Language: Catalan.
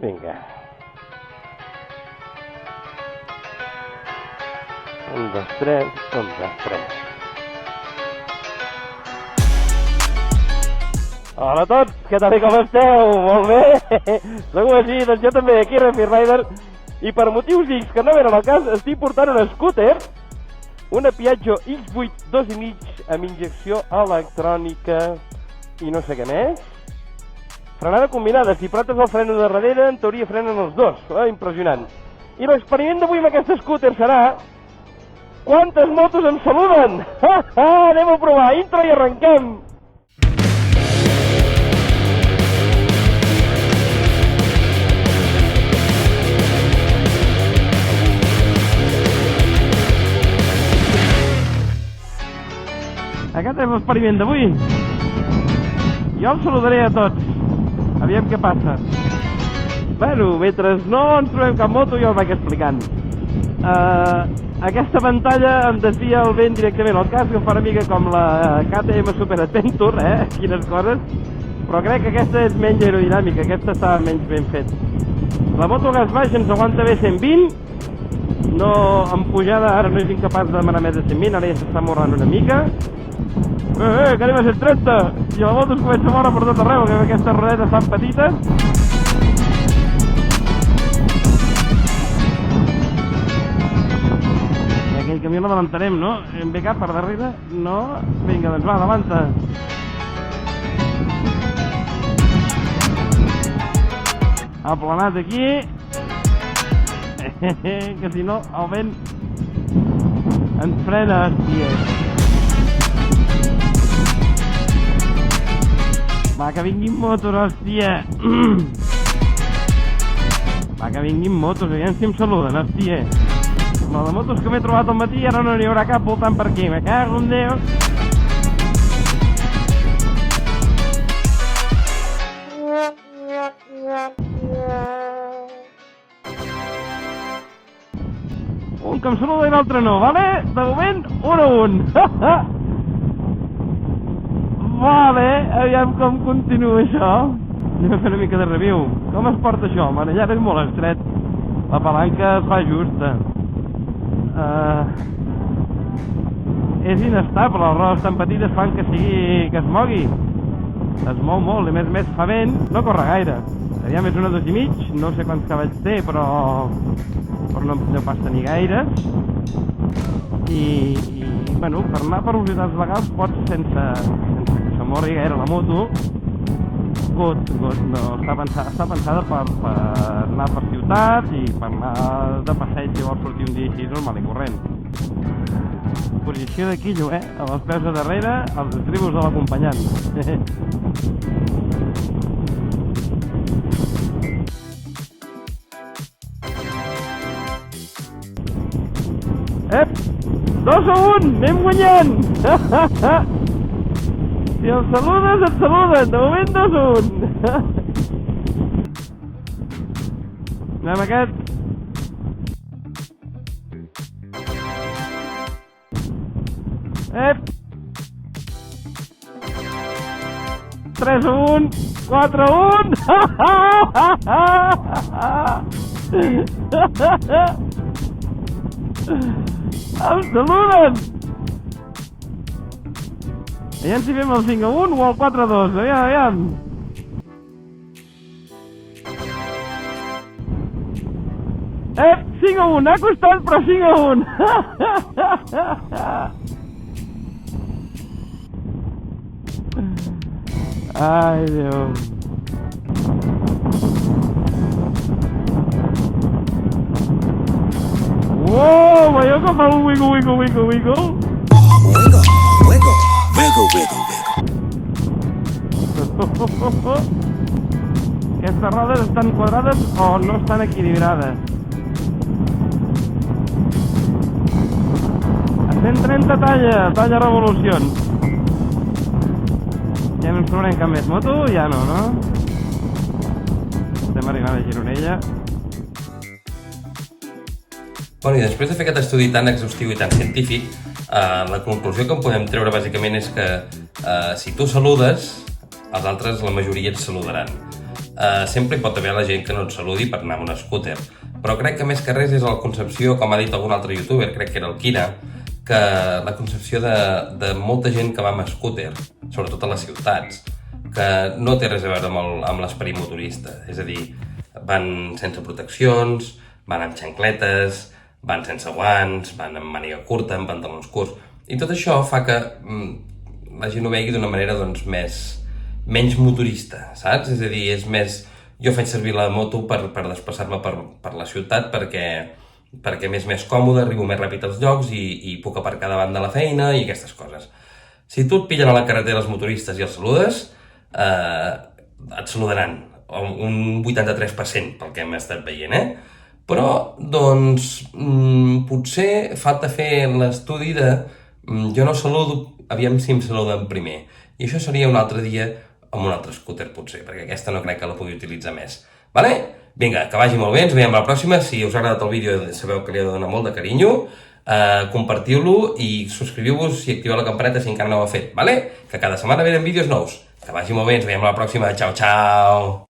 Vinga. 1, 2, 3, 1, 2, 3. Hola a tots, què tal i com esteu? Molt bé? Segur així, doncs jo també, aquí Refi Rider. I per motius X que no venen al cas, estic portant un scooter, una Piaggio X8 2,5 amb injecció electrònica i no sé què més. Frenada combinada, si prates el freno de darrere, en teoria frenen els dos. Impressionant. I l'experiment d'avui amb aquest scooter serà... Quantes motos em saluden? Anem a provar, intro i arrenquem! Aquest és l'experiment d'avui. Jo els saludaré a tots. Aviam què passa. Bueno, mentre no ens trobem cap moto, jo el vaig explicant. Aquesta pantalla em desvia el vent directament al casc, em fa una mica com la KTM Super Adventure, quines coses. Però crec que aquesta és menys aerodinàmica, aquesta està menys ben fet. La moto gas baix ens aguanta bé 120. No, en pujada ara no és incapaç de demanar més de 120, ara ja s'està morrant una mica. Que anem a 130 i la moto es comença a moure per tot arreu, que aquestes rodetes tan petites. Aquell camió l'adelantarem, no? Em ve cap per darrere? No? Vinga, doncs va, adelanta. Aplanat aquí. Que si no el vent ens frena, hòstia. Va, que vinguin motos, hòstia. Va, que vinguin motos, aviam si em saluden, hòstia. La de motos que m'he trobat al matí, ara no n'hi haurà cap voltant per aquí. Me cago en Déu. Un que em saluda i l'altre no, vale? De moment, 1 a 1. Vale, aviam com continua això. Anem a fer una mica de review. Com es porta això? El manillar és molt estret. La palanca es fa justa. És inestable, les rodes tan petites fan que es mogui. Es mou molt, i a més fa vent, no corre gaire. Aviam, és una 2,5, no sé quants cavalls té, però no pas tenir gaires. I bueno, per anar per velocitats legals pots sense que s'amorri gaire la moto. Good, no, està pensada per anar per ciutat i per anar de passeig si vols sortir un dia així normal i corrent. Posició de quillo, amb els peus a darrere, els estribos de l'acompanyant. Ep! 2 a 1! Anem guanyant! Si els saludes, et saluden. De moment 2 a 1. Anem aquest. Ep! 3 a 1. 4 a 1. Em saluden! Aviam si fem el 5 a 1 o el 4 a 2, aviam. Ep, 5 a 1, ha costat però 5 a 1. Ai, Déu. Uou, veieu com fa un wiggle. Aquestes rodes estan quadrades o no estan equilibrades. A 130 talla revolucions. Ja no ens trobarem cap més moto? Ja no? Estem arribant a Gironella. Bueno, i després de fer aquest estudi tan exhaustiu i tan científic, la conclusió que en podem treure bàsicament és que si tu saludes, els altres, la majoria et saludaran. sempre hi pot haver la gent que no et saludi per anar amb un scooter. Però crec que més que res és la concepció, com ha dit algun altre youtuber, crec que era el Kira, que la concepció de molta gent que va amb scooter, sobretot a les ciutats, que no té res a veure amb l'esperit motorista. És a dir, van sense proteccions, van amb xancletes, van sense guants, van amb màniga curta, amb pantalons curts. I tot això fa que la gent ho vegi d'una manera doncs, menys motorista, saps? És a dir, és més... Jo faig servir la moto per desplaçar-me per la ciutat perquè m'és més còmode, arribo més ràpid als llocs i puc aparcar davant de la feina i aquestes coses. Si tu et pillen a la carretera els motoristes i els saludes, et saludaran, un 83% pel que hem estat veient, Però, doncs, potser falta fer l'estudi de jo no saludo, aviam si em saluden primer. I això seria un altre dia amb un altre scooter, potser, perquè aquesta no crec que la pugui utilitzar més. Vale? Vinga, que vagi molt bé, ens veiem a la pròxima. Si us ha agradat el vídeo, sabeu que li he de donar molt de carinyo. Compartiu-lo i subscriviu-vos i activeu la campaneta si encara no ho heu fet, vale? Que cada setmana venen vídeos nous. Que vagi molt bé, ens veiem a la pròxima. Ciao, ciao!